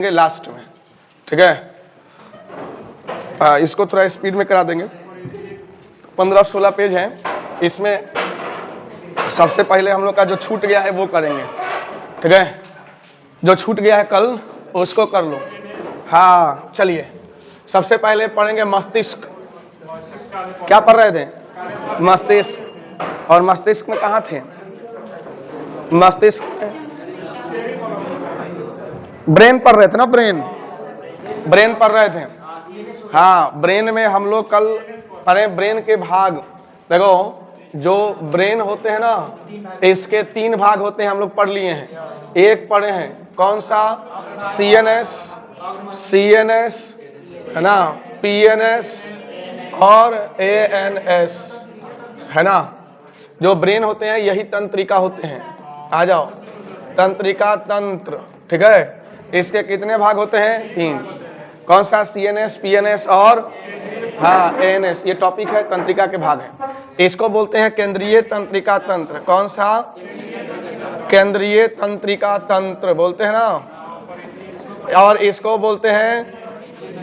Last में, ठीक है। इसको थोड़ा स्पीड में करा देंगे। 15-16 पेज हैं, इसमें सबसे पहले हम लोग का जो छूट गया है वो करेंगे, ठीक है। जो छूट गया है कल उसको कर लो। हाँ चलिए, सबसे पहले पढ़ेंगे मस्तिष्क। क्या पढ़ रहे थे? मस्तिष्क। और मस्तिष्क में कहाँ थे? मस्तिष्क ब्रेन पढ़ रहे थे ना, ब्रेन पढ़ रहे थे। हाँ, ब्रेन में हम लोग कल पढ़े ब्रेन के भाग। देखो, जो ब्रेन होते हैं ना, इसके 3 भाग होते हैं, हम लोग पढ़ लिए हैं। एक पढ़े हैं, कौन सा? सीएनएस है ना, पीएनएस और एएनएस है ना। जो ब्रेन होते हैं यही तंत्रिका होते हैं। आ जाओ, तंत्रिका तंत्र, ठीक है। इसके कितने भाग होते हैं? 3। कौन सा? सीएनएस, पीएनएस और हाँ एएनएस। ये टॉपिक है, तंत्रिका के भाग है। इसको बोलते हैं केंद्रीय तंत्रिका तंत्र। कौन सा? केंद्रीय तंत्रिका तंत्र बोलते हैं ना। और इसको बोलते हैं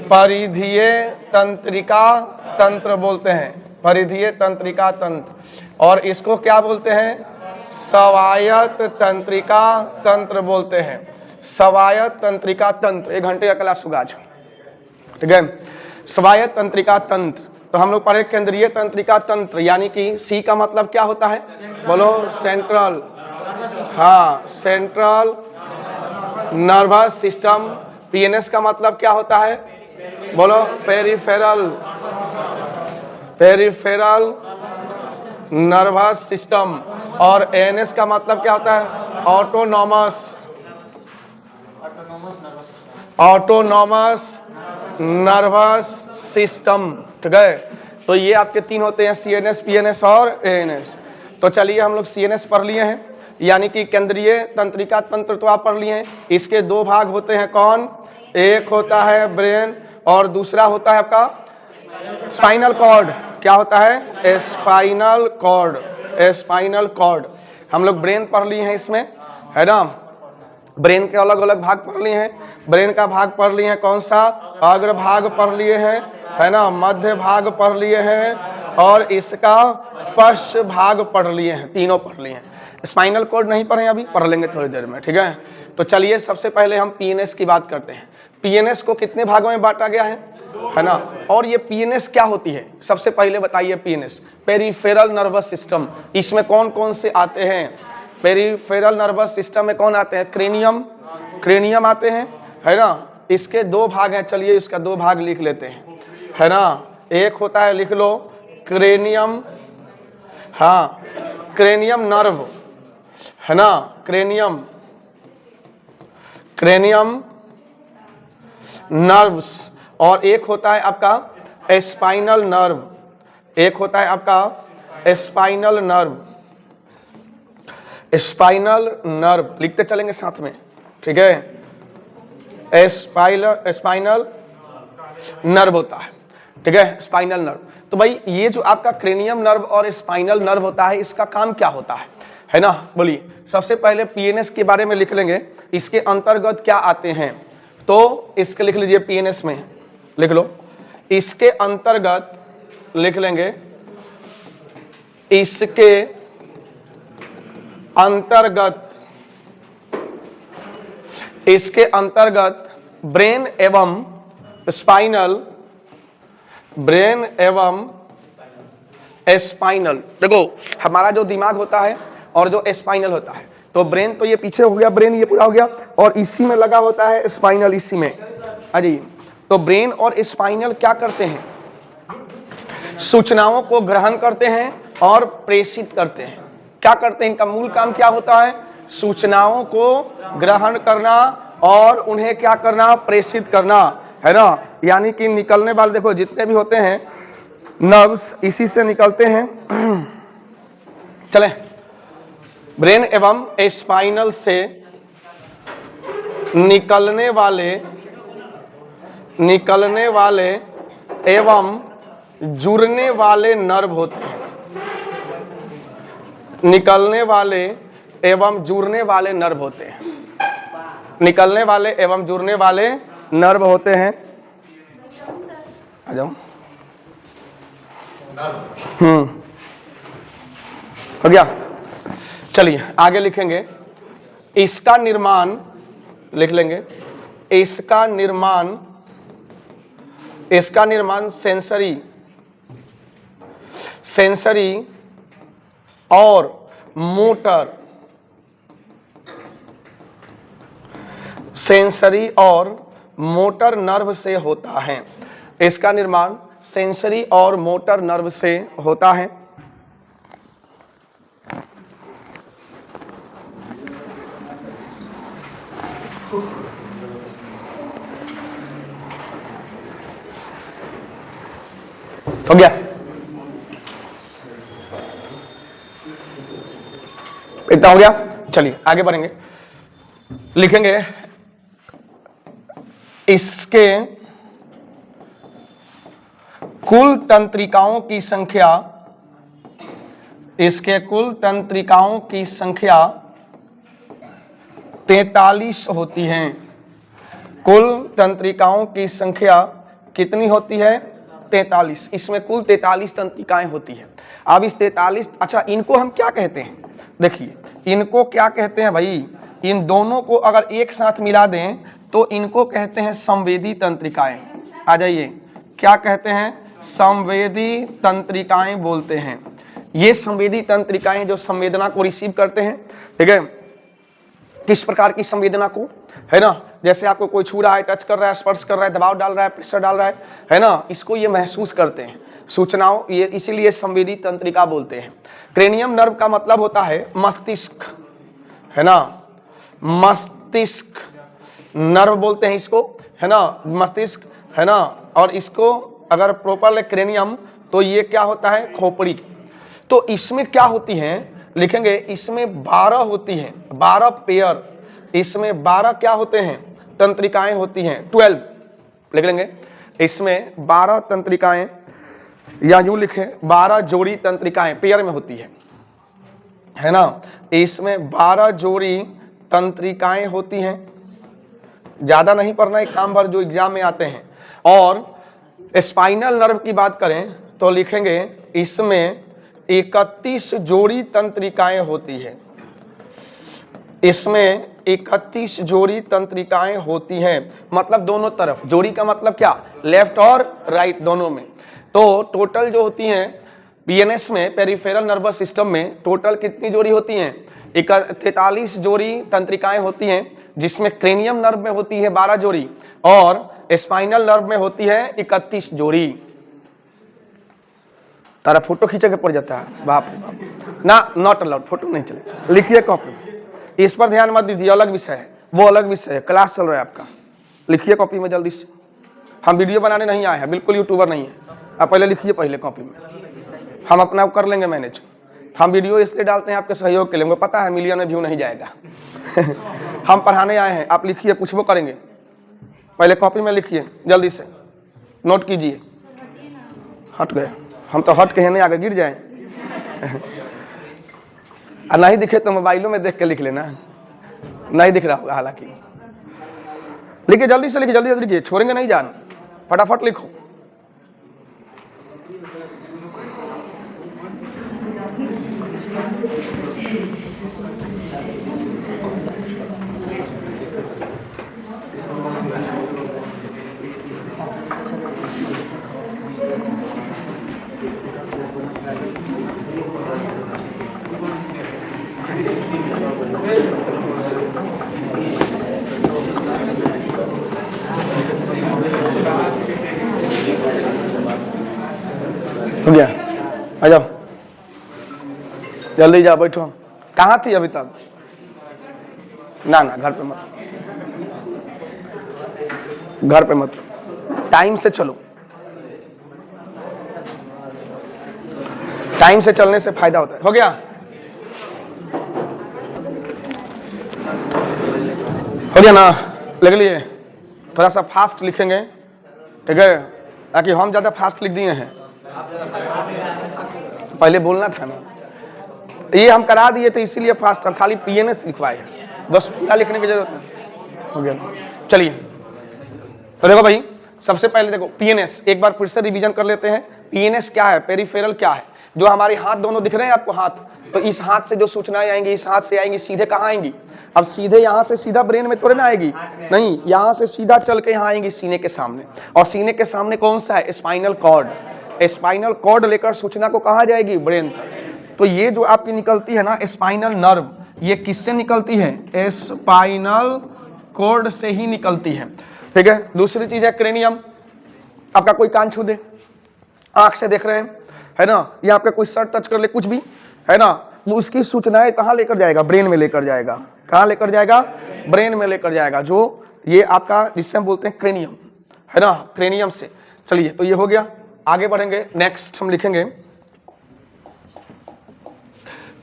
परिधीय तंत्रिका तंत्र बोलते हैं, परिधीय तंत्रिका तंत्र। और इसको क्या बोलते हैं? स्वायत्त तंत्रिका तंत्र बोलते हैं, स्वायत्त तंत्रिका तंत्र। 1 घंटे का क्लास होगा आज, ठीक है। स्वायत्त तंत्रिका तंत्र। तो हम लोग पढ़े केंद्रीय तंत्रिका तंत्र, यानी कि सी का मतलब क्या होता है? बोलो, सेंट्रल। हाँ, सेंट्रल नर्वस सिस्टम। पीएनएस का मतलब क्या होता है? बोलो, पेरिफेरल, पेरिफेरल नर्वस सिस्टम। और एएनएस का मतलब क्या होता है? ऑटोनॉमस, ऑटोनॉमस नर्वस सिस्टम, ठीक है। तो ये आपके 3 होते हैं, सीएनएस, पीएनएस और एएनएस। तो चलिए, हम लोग सीएनएस पढ़ लिए हैं, यानी कि केंद्रीय तंत्रिका तंत्र तो आप पढ़ लिए हैं। इसके 2 भाग होते हैं, कौन? एक होता है ब्रेन और दूसरा होता है आपका स्पाइनल कॉर्ड। क्या होता है? Spinal cord, spinal cord. हम लोग ब्रेन पढ़ लिए हैं इसमें, है ना। ब्रेन के अलग अलग भाग पढ़ लिए हैं। ब्रेन का भाग पढ़ लिए हैं, कौन सा? अग्र भाग पढ़ लिए हैं, है ना। मध्य भाग पढ़ लिए हैं और इसका पश्च भाग पढ़ लिए हैं। तीनों पढ़ लिए हैं। स्पाइनल कॉर्ड नहीं पढ़े, अभी पढ़ लेंगे थोड़ी देर में, ठीक है। तो चलिए, सबसे पहले हम पीएनएस की बात करते हैं। पीएनएस को कितने भागों में बांटा गया है ना। और ये पीएनएस क्या होती है? सबसे पहले बताइए। PNS peripheral nervous system. इसमें कौन कौन से आते हैं? पेरिफेरल नर्वस सिस्टम में कौन आते हैं? क्रेनियम, क्रेनियम आते हैं, है ना। इसके 2 भाग हैं, चलिए इसका 2 भाग लिख लेते हैं, है ना। एक होता है, लिख लो, क्रेनियम, हाँ, क्रेनियम नर्व, है ना, क्रेनियम, क्रेनियम नर्व्स। और एक होता है आपका स्पाइनल नर्व, एक होता है आपका स्पाइनल नर्व, स्पाइनल नर्व लिखते चलेंगे साथ में, ठीक है। स्पाइनल नर्व होता है, ठीक है, स्पाइनल नर्व। तो भाई, ये जो आपका क्रेनियम नर्व और स्पाइनल नर्व होता है, इसका काम क्या होता है ना। बोलिए। सबसे पहले पीएनएस के बारे में लिख लेंगे, इसके अंतर्गत क्या आते हैं। तो इसके लिख लीजिए, पीएनएस में लिख लो, इसके अंतर्गत लिख लेंगे, इसके अंतर्गत, इसके अंतर्गत ब्रेन एवं स्पाइनल, ब्रेन एवं स्पाइनल। देखो, हमारा जो दिमाग होता है और जो स्पाइनल होता है, तो ब्रेन तो ये पीछे हो गया, ब्रेन ये पूरा हो गया, और इसी में लगा होता है स्पाइनल, इसी में। अजी, तो ब्रेन और स्पाइनल क्या करते हैं? सूचनाओं को ग्रहण करते हैं और प्रेषित करते हैं। क्या करते हैं? इनका मूल काम क्या होता है? सूचनाओं को ग्रहण करना और उन्हें क्या करना? प्रेषित करना, है ना। यानी कि निकलने वाले, देखो जितने भी होते हैं नर्व्स, इसी से निकलते हैं। चले, ब्रेन एवं स्पाइनल से निकलने वाले एवं जुड़ने वाले नर्व होते हैं। निकलने वाले एवं जुड़ने वाले नर्व होते हैं। निकलने वाले एवं जुड़ने वाले नर्व होते हैं। आ जाओ। हो गया। चलिए आगे लिखेंगे। इसका निर्माण लिख लेंगे। इसका निर्माण सेंसरी और मोटर नर्व से होता है। इसका निर्माण सेंसरी और मोटर नर्व से होता है। हो गया। इतना हो गया। चलिए आगे बढ़ेंगे। लिखेंगे इसके कुल तंत्रिकाओं की संख्या 43 होती है। कुल तंत्रिकाओं की संख्या कितनी होती है? 43। इसमें कुल 43 तंत्रिकाएं होती है। अब इस 43, अच्छा इनको हम क्या कहते हैं? देखिए इनको क्या कहते हैं भाई, इन दोनों को अगर एक साथ मिला दें तो इनको कहते हैं संवेदी तंत्रिकाएं। आ जाइए, क्या कहते हैं? संवेदी तंत्रिकाएं बोलते हैं। ये संवेदी तंत्रिकाएं जो संवेदना को रिसीव करते हैं, ठीक है, किस प्रकार की संवेदना को, है ना, जैसे आपको कोई छू रहा है, टच कर रहा है, स्पर्श कर रहा है, दबाव डाल रहा है, प्रेशर डाल रहा है ना, इसको ये महसूस करते हैं सूचनाओं, ये इसीलिए संवेदी तंत्रिका बोलते हैं। क्रेनियम नर्व का मतलब होता है मस्तिष्क, है ना, मस्तिष्क नर्व बोलते हैं इसको, है ना, मस्तिष्क, है ना, और इसको अगर प्रॉपर क्रेनियम तो ये क्या होता है? खोपड़ी। तो इसमें क्या होती हैं? लिखेंगे इसमें 12 होती हैं, 12 पेयर, इसमें 12 क्या होते हैं? तंत्रिकाएं होती हैं। 12 लिख लेंगे। इसमें 12 तंत्रिकाएं, या यूं लिखें 12 जोड़ी तंत्रिकाएं पेयर में होती है ना। इसमें 12 जोड़ी तंत्रिकाएं होती हैं। ज्यादा नहीं पढ़ना, एक काम भर जो एग्जाम में आते हैं। और स्पाइनल नर्व की बात करें तो लिखेंगे इसमें 31 जोड़ी तंत्रिकाएं होती है। इसमें 31 जोड़ी तंत्रिकाएं होती हैं, मतलब दोनों तरफ। जोड़ी का मतलब क्या? लेफ्ट और राइट दोनों में। तो टोटल जो होती हैं पीएनएस में, पेरिफेरल नर्वस सिस्टम में, टोटल कितनी जोड़ी होती हैं? 43 जोड़ी तंत्रिकाएं होती हैं, जिसमें क्रेनियम नर्व में होती है 12 जोड़ी और स्पाइनल नर्व में होती है 31 जोड़ी। तारा फोटो खींचे के पड़ जाता है, बाप रे बाप ना, नॉट अलाउड, फोटो नहीं चले। लिखिए कॉपी में, इस पर ध्यान मत दीजिए, अलग विषय है, वो अलग विषय है, क्लास चल रहा है आपका। लिखिए कॉपी में जल्दी से। हम वीडियो बनाने नहीं आए हैं, बिल्कुल यूट्यूबर नहीं है। आप पहले लिखिए, पहले कॉपी में, हम अपना कर लेंगे मैनेज। हम वीडियो इसलिए डालते हैं आपके सहयोग के लिए, मुझे पता है मिलियन में व्यू नहीं जाएगा। हम पढ़ाने आए हैं, आप लिखिए, पूछबो करेंगे। पहले कॉपी में लिखिए, जल्दी से नोट कीजिए। हट गए हम तो, हट के नहीं आगे गिर जाए। और नहीं दिखे तो मोबाइलों में देख के लिख लेना, नहीं दिख रहा होगा हालांकि। लिखिए जल्दी से, लिखिए जल्दी जल्दी लिखिए, छोड़ेंगे नहीं जान, फटाफट लिखो। हो गया, आ जाओ जल्दी, जाओ बैठो। कहाँ थी अभी तक? ना ना, घर पे मत, घर पे मत, टाइम से चलो। टाइम से चलने से फायदा होता है। हो गया, हो गया ना? लिख लिए। थोड़ा सा फास्ट लिखेंगे, ठीक है, ताकि हम ज्यादा फास्ट लिख दिए हैं, पहले बोलना था ना। ये हम करा दिए थे इसीलिए फास्ट, हम खाली पीएनएस लिखवाए हैं, बस पूरा लिखने की जरूरत नहीं। हो गया। चलिए तो देखो भाई, सबसे पहले देखो पीएनएस, एक बार फिर से रिवीजन कर लेते हैं। पीएनएस क्या है, पेरिफेरल क्या है? जो हमारे हाथ दोनों दिख रहे हैं आपको हाथ, तो इस हाथ से जो सूचनाएं आएंगी इस हाथ से आएंगी, सीधे कहाँ आएंगी? अब सीधे यहाँ से सीधा ब्रेन में थोड़े ना आएगी, नहीं, यहाँ से सीधा चल के यहाँ आएंगी सीने के सामने। और सीने के सामने कौन सा है? Spinal cord. स्पाइनल कॉर्ड लेकर सूचना को कहाँ जाएगी? ब्रेन तक। तो ये जो आपकी निकलती है ना स्पाइनल नर्व, ये किससे निकलती है? स्पाइनल कॉर्ड से ही निकलती है, ठीक है। दूसरी चीज है क्रेनियम। आपका कोई कान छू दे, आंख से देख रहे हैं, है ना, या आपका कोई सर टच कर ले, कुछ भी, है ना, वो उसकी सूचनाएं कहाँ लेकर जाएगा? ब्रेन में लेकर जाएगा। कहाँ लेकर जाएगा? ब्रेन में लेकर जाएगा, जो ये आपका जिससे हम बोलते हैं क्रेनियम, है ना, क्रेनियम से। चलिए तो ये हो गया, आगे बढ़ेंगे। नेक्स्ट हम लिखेंगे,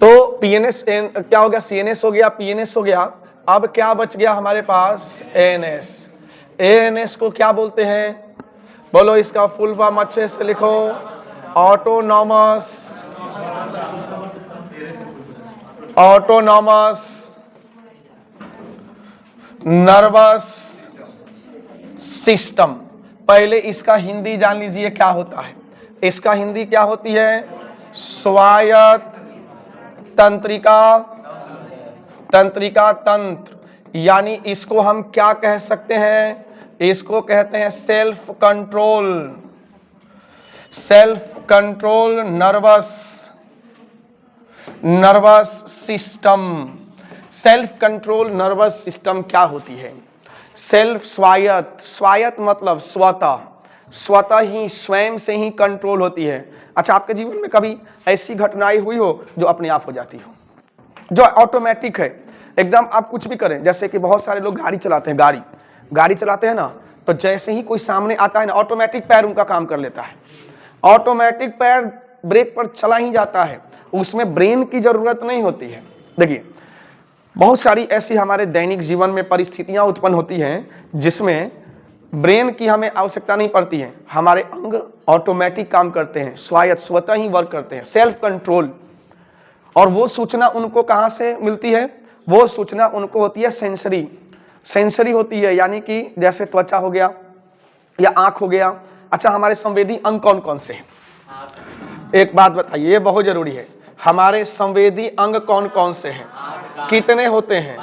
तो पीएनएस क्या हो गया? सीएनएस हो गया, पीएनएस हो गया। अब क्या बच गया हमारे पास? एएनएस। एएनएस को क्या बोलते हैं? बोलो इसका फुल फॉर्म अच्छे से लिखो। Autonomous nervous system. पहले इसका हिंदी जान लीजिए क्या होता है। इसका हिंदी क्या होती है? स्वायत्त तंत्रिका तंत्र, यानी इसको हम क्या कह सकते हैं? इसको कहते हैं self control nervous system. Self control nervous system क्या होती है? सेल्फ स्वायत्त मतलब स्वतः ही, स्वयं से ही कंट्रोल होती है। अच्छा, आपके जीवन में कभी ऐसी घटनाएं हुई हो जो अपने आप हो जाती हो, जो ऑटोमेटिक है एकदम, आप कुछ भी करें? जैसे कि बहुत सारे लोग गाड़ी चलाते हैं, गाड़ी चलाते हैं ना, तो जैसे ही कोई सामने आता है ना, ऑटोमेटिक पैर उनका काम कर लेता है, ऑटोमेटिक पैर ब्रेक पर चला ही जाता है, उसमें ब्रेन की जरूरत नहीं होती है। देखिए, बहुत सारी ऐसी हमारे दैनिक जीवन में परिस्थितियां उत्पन्न होती हैं जिसमें ब्रेन की हमें आवश्यकता नहीं पड़ती है, हमारे अंग ऑटोमेटिक काम करते हैं, स्वतः ही वर्क करते हैं, सेल्फ कंट्रोल। और वो सूचना उनको कहाँ से मिलती है? वो सूचना उनको होती है सेंसरी होती है, यानी कि जैसे त्वचा हो गया या आंख हो गया। अच्छा, हमारे संवेदी अंग कौन कौन से हैं? एक बात बताइए, ये बहुत जरूरी है, हमारे संवेदी अंग कौन कौन से हैं? कितने होते हैं?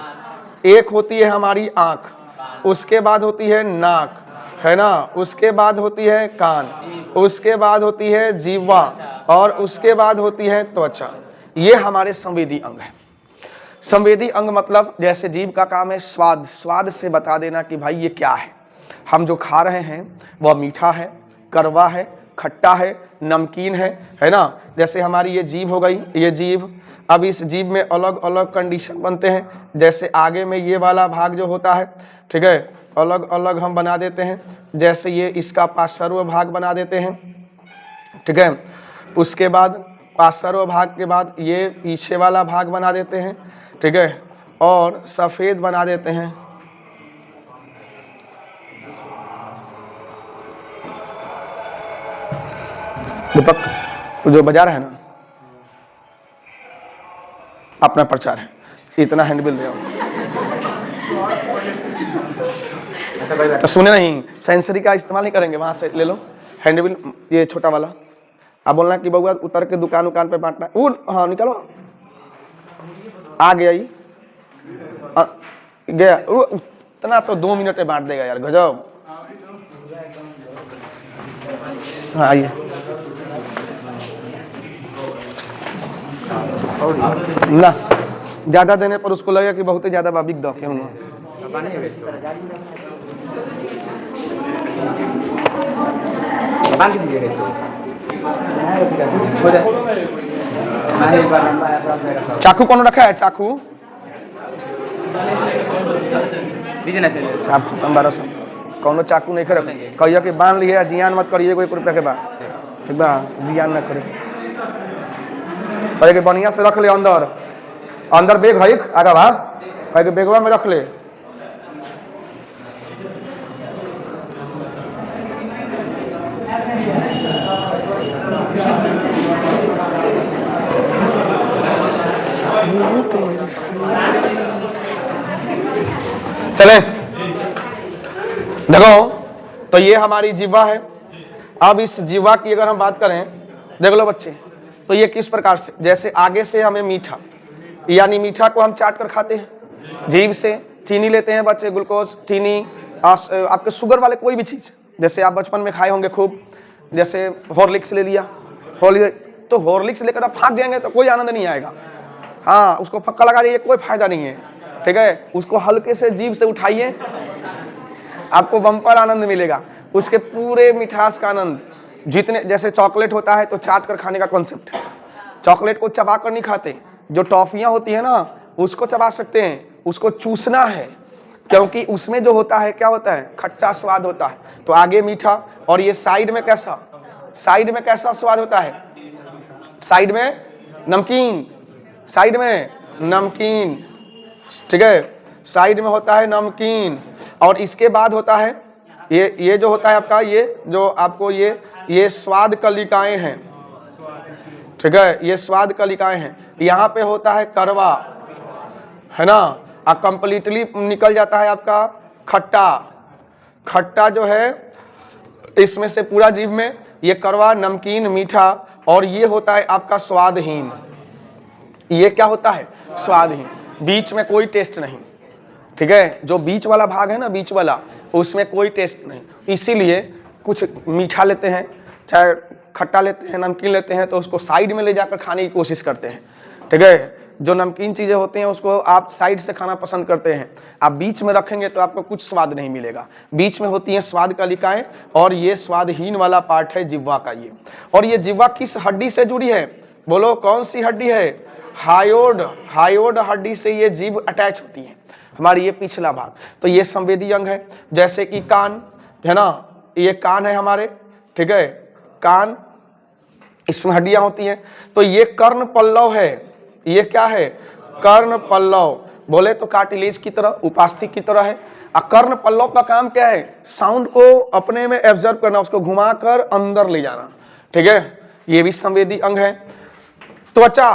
एक होती है हमारी आंख, उसके बाद होती है नाक, है ना, उसके बाद होती है कान, उसके बाद होती है जीवा, और उसके बाद होती है त्वचा। ये हमारे संवेदी अंग है। संवेदी अंग मतलब जैसे जीभ का काम है स्वाद से बता देना कि भाई ये क्या है, हम जो खा रहे हैं वह मीठा है, कड़वा है, खट्टा है, नमकीन है ना। जैसे हमारी ये जीभ हो गई, ये जीभ, अब इस जीभ में अलग अलग कंडीशन बनते हैं। जैसे आगे में ये वाला भाग जो होता है, ठीक है, अलग अलग हम बना देते हैं। जैसे ये इसका पार्श्व भाग बना देते हैं, ठीक है। उसके बाद पार्श्व भाग के बाद ये पीछे वाला भाग बना देते हैं, ठीक है, और सफेद बना देते हैं। दीपक जो बजा रहा है ना, अपना प्रचार है, इतना हैंडबिल ले आओ। तो सुने नहीं, सेंसरी का इस्तेमाल नहीं करेंगे, वहां से ले लो हैंडबिल, ये छोटा वाला। अब बोलना कि बउआ उतर के दुकान पे बांटना है, हाँ निकालो, आ गया ही गया, इतना तो 2 मिनट में बांट देगा यार, गजब। हाँ आइए, ना ज्यादा देने पर उसको लगेगा कि बहुत ही ज्यादा बाबिक दो क्यों। बांध दीजिएगा इसको, चाकू कौन रखा है? चाकू दीजिए ना सर, आप खत्म 1200 कौनो चाकू नहीं खड़े कहिए कि बांध लिए, जियान मत करिए 1 रुपया के बाद, ठीक बा, जियान न करे, कहे बढ़िया से रख ले। अंदर बैग है आगा बा, कहे बैगवा में रख ले। चले देखो, तो ये हमारी जीवा है। अब इस जीवा की अगर हम बात करें, देख लो बच्चे, तो ये किस प्रकार से, जैसे आगे से हमें मीठा, यानी मीठा को हम चाट कर खाते हैं जीभ से। चीनी लेते हैं बच्चे, ग्लूकोज, चीनी, आपके शुगर वाले कोई भी चीज, जैसे आप बचपन में खाए होंगे खूब, जैसे हॉर्लिक्स ले लिया, तो हॉर्लिक्स लेकर आप फाँक जाएंगे तो कोई आनंद नहीं आएगा। हाँ, उसको फक्का लगा दीजिए, कोई फायदा नहीं है, ठीक है। उसको हल्के से जीभ से उठाइए, आपको बम्पर आनंद मिलेगा, उसके पूरे मिठास का आनंद। जितने, जैसे चॉकलेट होता है तो चाट कर खाने का कॉन्सेप्ट है। चॉकलेट को चबा कर नहीं खाते, जो टॉफियां होती है ना उसको चबा सकते हैं, उसको चूसना है, क्योंकि उसमें जो होता है क्या होता है, खट्टा स्वाद होता है। तो आगे मीठा और ये साइड में कैसा, साइड में कैसा स्वाद होता है, साइड में नमकीन, साइड में नमकीन, ठीक है, साइड में होता है नमकीन। और इसके बाद होता है ये जो होता है आपका, ये जो आपको ये स्वाद कलिकाएं हैं, ठीक है, ये स्वाद कलिकाएं हैं। यहाँ पे होता है करवा, है ना, और कंप्लीटली निकल जाता है आपका खट्टा। खट्टा जो है इसमें से पूरा जीभ में, ये करवा, नमकीन, मीठा, और ये होता है आपका स्वादहीन। ये क्या होता है, स्वादहीन, बीच में कोई टेस्ट नहीं, ठीक है। जो बीच वाला भाग है ना, बीच वाला, उसमें कोई टेस्ट नहीं। इसीलिए कुछ मीठा लेते हैं, चाहे खट्टा लेते हैं, नमकीन लेते हैं, तो उसको साइड में ले जाकर खाने की कोशिश करते हैं, ठीक है। जो नमकीन चीजें होती हैं उसको आप साइड से खाना पसंद करते हैं, आप बीच में रखेंगे तो आपको कुछ स्वाद नहीं मिलेगा। बीच में होती हैं स्वाद कलिकाएं, और ये स्वादहीन वाला पार्ट है जिह्वा का ये। और ये जिह्वा किस हड्डी से जुड़ी है, बोलो कौन सी हड्डी है, हायोड, हायोड हड्डी से ये जीभ अटैच होती है, हमारी ये पिछला भाग। तो ये संवेदी अंग है, जैसे कि कान है ना, ये कान है हमारे, ठीक है, कान, इसमें हड्डियां होती हैं। तो ये कर्ण पल्लव है, ये क्या है, कर्ण पल्लव, बोले तो कार्टिलेज की तरह, उपास्थि की तरह है। कर्ण पल्लव का काम क्या है, साउंड को अपने में एब्जॉर्ब करना, उसको घुमाकर अंदर ले जाना, ठीक है, ये भी संवेदी अंग है। त्वचा,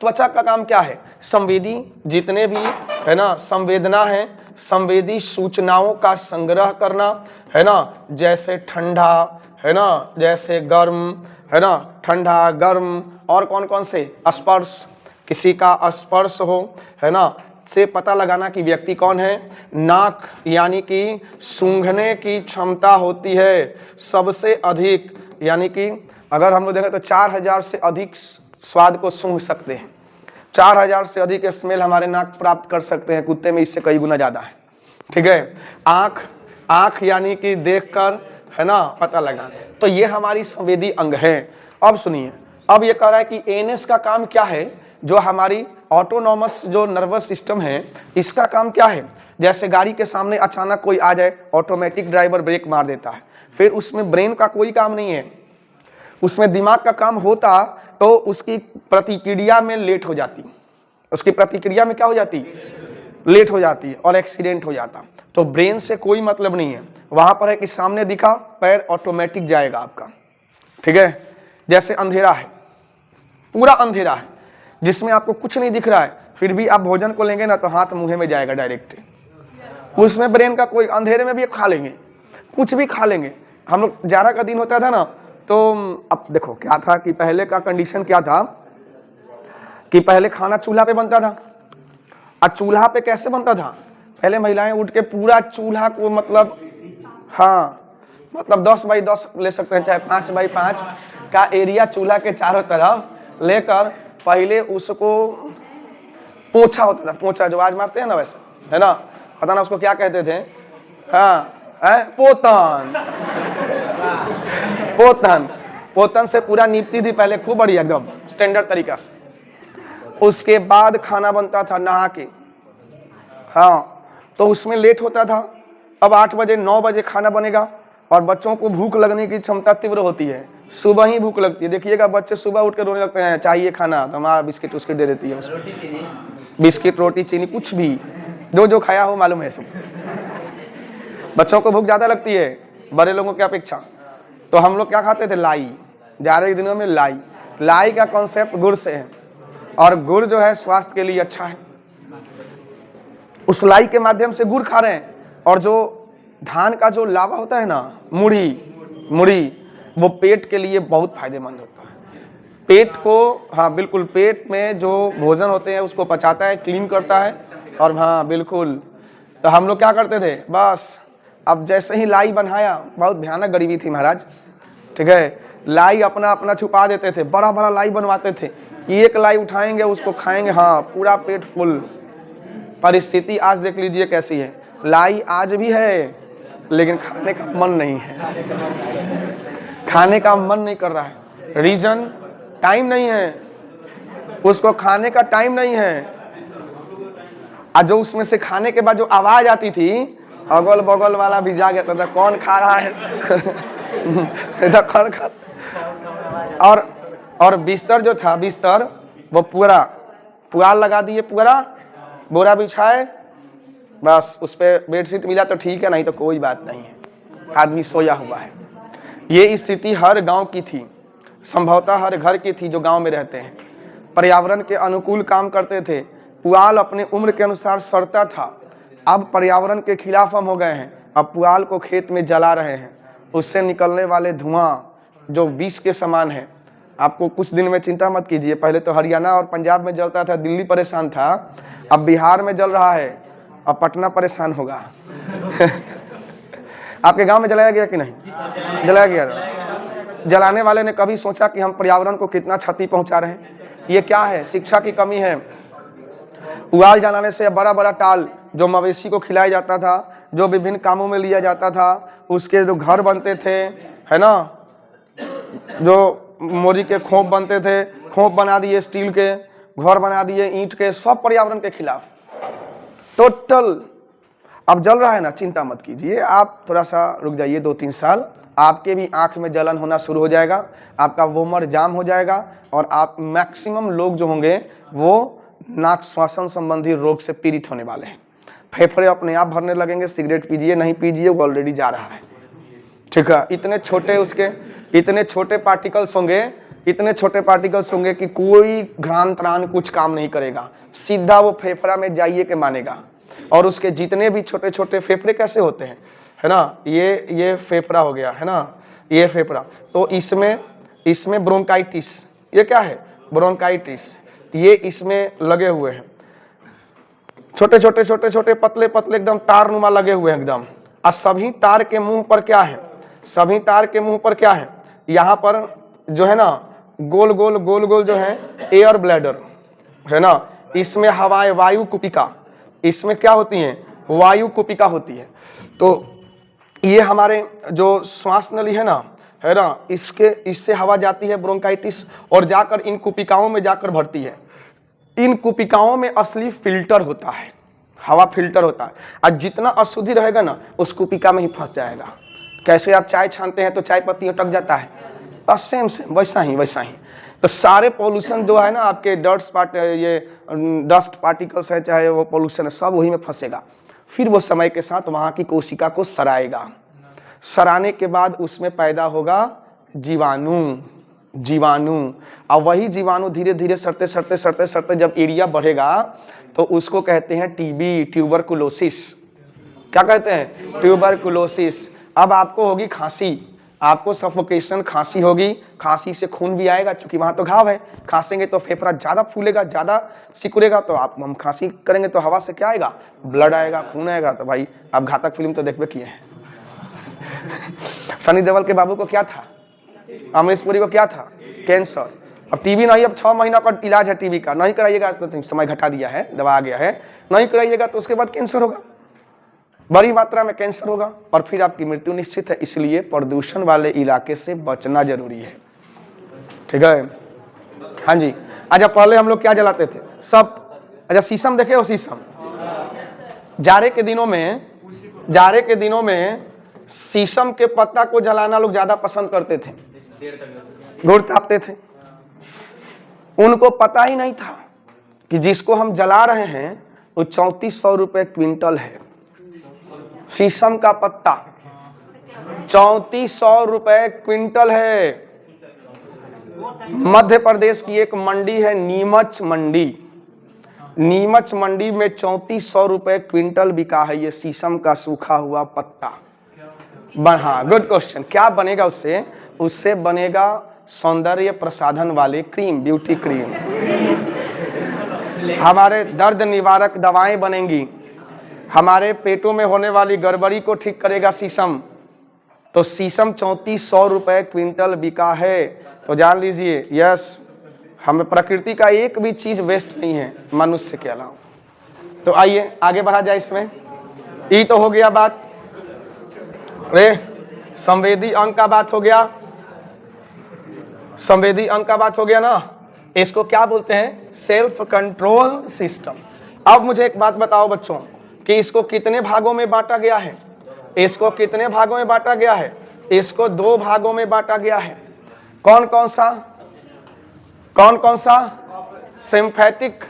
त्वचा का काम क्या है, संवेदी जितने भी है ना संवेदना है, संवेदी सूचनाओं का संग्रह करना, है ना, जैसे ठंडा, है ना, जैसे गर्म, है ना, ठंडा गर्म, और कौन कौन से, स्पर्श, किसी का स्पर्श हो, है ना, से पता लगाना कि व्यक्ति कौन है। नाक, यानी कि सूंघने की क्षमता होती है सबसे अधिक, यानी कि अगर हम लोग देखें तो 4000 से अधिक स्वाद को सूंघ सकते हैं, 4000 से अधिक स्मेल हमारे नाक प्राप्त कर सकते हैं, कुत्ते में इससे कई गुना ज्यादा है, ठीक है। आँख, आँख यानी कि देखकर, है ना, पता लगा। तो ये हमारी संवेदी अंग है। अब सुनिए, अब ये कह रहा है कि एएनएस का काम क्या है, जो हमारी ऑटोनॉमस जो नर्वस सिस्टम है, इसका काम क्या है। जैसे गाड़ी के सामने अचानक कोई आ जाए, ऑटोमेटिक ड्राइवर ब्रेक मार देता है, फिर उसमें ब्रेन का कोई काम नहीं है, उसमें दिमाग का काम होता तो उसकी प्रतिक्रिया में लेट हो जाती, उसकी प्रतिक्रिया में क्या हो जाती, लेट हो जाती और एक्सीडेंट हो जाता। तो ब्रेन से कोई मतलब नहीं है, वहां पर है कि सामने दिखा, पैर ऑटोमेटिक जाएगा आपका, ठीक है। जैसे अंधेरा है, पूरा अंधेरा है, जिसमें आपको कुछ नहीं दिख रहा है, फिर भी आप भोजन को लेंगे ना तो हाथ मुंह में जाएगा डायरेक्ट, उसमें ब्रेन का कोई, अंधेरे में भी खा लेंगे, कुछ भी खा लेंगे। हम लोग जाड़ा का दिन होता था ना, तो अब देखो क्या था कि पहले का कंडीशन क्या था कि पहले खाना चूल्हा पे बनता था। और चूल्हा पे कैसे बनता था, पहले महिलाएं उठ के पूरा चूल्हा को, मतलब हाँ, मतलब 10 बाई 10 ले सकते हैं, चाहे 5 बाई 5 का एरिया चूल्हा के चारों तरफ लेकर पहले उसको पोछा होता था, पोछा जो आज मारते हैं ना वैसे, है ना, पता ना उसको क्या कहते थे, हाँ, पोतन, पोतन, पोतन से पूरा नीपती थी पहले, खूब बढ़िया एकदम स्टैंडर्ड तरीका से। उसके बाद खाना बनता था नहा के, हाँ, तो उसमें लेट होता था। अब 8 बजे 9 बजे खाना बनेगा, और बच्चों को भूख लगने की क्षमता तीव्र होती है, सुबह ही भूख लगती है। देखिएगा बच्चे सुबह उठ के रोने लगते हैं, चाहिए खाना, तो हमारा बिस्किट उस्किट दे देती है उसको, बिस्किट रोटी चीनी कुछ भी, जो खाया हो मालूम है सब। बच्चों को भूख ज्यादा लगती है बड़े लोगों की अपेक्षा। तो हम लोग क्या खाते थे, लाई, जाड़े के दिनों में लाई, लाई का कॉन्सेप्ट गुड़ से है, और गुड़ जो है स्वास्थ्य के लिए अच्छा है। उस लाई के माध्यम से गुड़ खा रहे हैं, और जो धान का जो लावा होता है ना, मुड़ी, वो पेट के लिए बहुत फायदेमंद होता है। पेट को, हाँ बिल्कुल, पेट में जो भोजन होते हैं उसको पचाता है, क्लीन करता है। और हाँ बिल्कुल, तो हम लोग क्या करते थे, बस अब जैसे ही लाई बनाया, बहुत भयानक गरीबी थी महाराज, ठीक है, लाई अपना अपना छुपा देते थे, बड़ा बड़ा लाई बनवाते थे, एक लाई उठाएंगे उसको खाएंगे, हाँ पूरा पेट फुल। परिस्थिति आज देख लीजिए कैसी है, लाई आज भी है लेकिन खाने का मन नहीं है, खाने का मन नहीं कर रहा है। रीजन, टाइम नहीं है, उसको खाने का टाइम नहीं है। और जो उसमें से खाने के बाद जो आवाज आती थी, अगल बगल वाला भी जाग जाता था, कौन खा रहा है इधर कौन खा। और बिस्तर जो था, बिस्तर वो पूरा पुआल लगा दिए, पूरा बोरा बिछाए, बस उस पे बेडशीट मिला तो ठीक है, नहीं तो कोई बात नहीं है, आदमी सोया हुआ है। ये स्थिति हर गांव की थी, संभवतः हर घर की थी जो गांव में रहते हैं। पर्यावरण के अनुकूल काम करते थे, पुआल अपने उम्र के अनुसार सड़ता था। अब पर्यावरण के खिलाफ हम हो गए हैं, अब पुआल को खेत में जला रहे हैं, उससे निकलने वाले धुआं जो विष के समान है। आपको कुछ दिन में चिंता मत कीजिए, पहले तो हरियाणा और पंजाब में जलता था, दिल्ली परेशान था, अब बिहार में जल रहा है, अब पटना परेशान होगा आपके गांव में जलाया गया कि नहीं? जलाया गया। जलाने वाले ने कभी सोचा कि हम पर्यावरण को कितना क्षति पहुंचा रहे हैं? ये क्या है? शिक्षा की कमी है। पुआल जलाने से बड़ा बड़ा टाल जो मवेशी को खिलाया जाता था, जो विभिन्न कामों में लिया जाता था, उसके जो घर बनते थे, है ना, जो मोरी के खोप बनते थे, खोप बना दिए, स्टील के घर बना दिए, ईंट के, सब पर्यावरण के खिलाफ टोटल। अब जल रहा है ना, चिंता मत कीजिए, आप थोड़ा सा रुक जाइए, 2-3 साल, आपके भी आंख में जलन होना शुरू हो जाएगा, आपका वोमर जाम हो जाएगा, और आप मैक्सिमम लोग जो होंगे वो नाक श्वासन संबंधी रोग से पीड़ित होने वाले हैं। फेफड़े अपने आप भरने लगेंगे। सिगरेट पीजिए, नहीं पीजिए, वो ऑलरेडी जा रहा है, ठीक है। इतने छोटे पार्टिकल्स होंगे, इतने छोटे पार्टिकल्स होंगे कि कोई घ्राण त्राण कुछ काम नहीं करेगा, सीधा वो फेफड़ा में जाइए के मानेगा। और उसके जितने भी छोटे छोटे फेफड़े कैसे होते हैं, है ना, ये फेफड़ा हो गया, है ना, ये फेफड़ा, तो इसमें ब्रोंकाइटिस, ये क्या है, ब्रोंकाइटिस, ये इसमें लगे हुए हैं, छोटे छोटे पतले एकदम तार नुमा लगे हुए हैं एकदम। और सभी तार के मुंह पर क्या है, सभी तार के मुंह पर क्या है, यहाँ पर जो है ना गोल गोल जो है एयर ब्लैडर, है ना, इसमें हवाएं, वायु कुपिका, इसमें क्या होती है, वायु कुपिका होती है। तो ये हमारे जो श्वास नली है ना, इससे हवा जाती है ब्रोंकाइटिस, और जाकर इन कुपिकाओं में जाकर भरती है। इन कुपिकाओं में असली फिल्टर होता है, हवा फिल्टर होता है, और जितना अशुद्धि रहेगा ना उस कुपिका में ही फंस जाएगा। कैसे आप चाय छानते हैं तो चाय पत्ती अटक जाता है, बस सेम वैसा ही। तो सारे पॉल्यूशन जो है ना, आपके डस्ट पार्टिकल्स है, चाहे वो पॉल्यूशन है, सब वही में फंसेगा। फिर वो समय के साथ वहाँ की कोशिका को सराएगा, सराने के बाद उसमें पैदा होगा जीवाणु, और वही जीवाणु धीरे धीरे सड़ते जब एरिया बढ़ेगा तो उसको कहते हैं टीबी, ट्यूबरकुलोसिस। क्या कहते हैं? ट्यूबरकुलोसिस। अब आपको होगी खांसी, आपको सफोकेशन, खांसी होगी, खांसी से खून भी आएगा, क्योंकि वहां तो घाव है, खांसेंगे तो फेफड़ा ज्यादा फूलेगा, ज्यादा सिकुड़ेगा, तो हम खांसी करेंगे तो हवा से क्या आएगा, ब्लड आएगा, खून आएगा। तो भाई आप घातक फिल्म तो देखबे किए हैं सनी देओल के बाबू को क्या था, अमरीश पुरी को क्या था, कैंसर। अब टीबी नहीं, अब 6 महीना का इलाज है टीबी का, नहीं कराइएगा तो समय घटा दिया है, दबा आ गया है, नहीं कराइएगा तो उसके बाद कैंसर होगा, बड़ी मात्रा में कैंसर होगा, और फिर आपकी मृत्यु निश्चित है। इसलिए प्रदूषण वाले इलाके से बचना जरूरी है, ठीक है। हाँ जी। अच्छा, पहले हम लोग क्या जलाते थे सब? अच्छा, शीशम देखे हो? शीशम जाड़े के दिनों में शीशम के पत्ता को जलाना लोग ज्यादा पसंद करते थे, गुड़ तापते थे। उनको पता ही नहीं था कि जिसको हम जला रहे हैं वो 3400 रुपए क्विंटल है। शीशम का पत्ता 3400 रुपए क्विंटल है। मध्य प्रदेश की एक मंडी है, नीमच मंडी में 3400 रुपए क्विंटल बिका है ये शीशम का सूखा हुआ पत्ता। हाँ, गुड क्वेश्चन। क्या बनेगा उससे? उससे बनेगा सौंदर्य प्रसाधन वाले क्रीम, ब्यूटी क्रीम। हमारे दर्द निवारक दवाएं बनेंगी। हमारे पेटों में होने वाली गड़बड़ी को ठीक करेगा शीशम। तो शीशम 3400 रुपए क्विंटल बिका है। तो जान लीजिए, यस, हमें प्रकृति का एक भी चीज वेस्ट नहीं है मनुष्य के अलावा। तो आइए आगे बढ़ा जाए इसमें। ई तो हो गया बात, रे संवेदी अंग का बात हो गया, संवेदी अंग का बात हो गया ना। इसको क्या बोलते हैं? Self control system. अब मुझे एक बात बताओ बच्चों कि इसको कितने भागों में बांटा गया है? इसको कितने भागों में बांटा गया है? इसको 2 भागों में बांटा गया है। कौन कौन सा? कौन कौन सा? सिंपैथिक,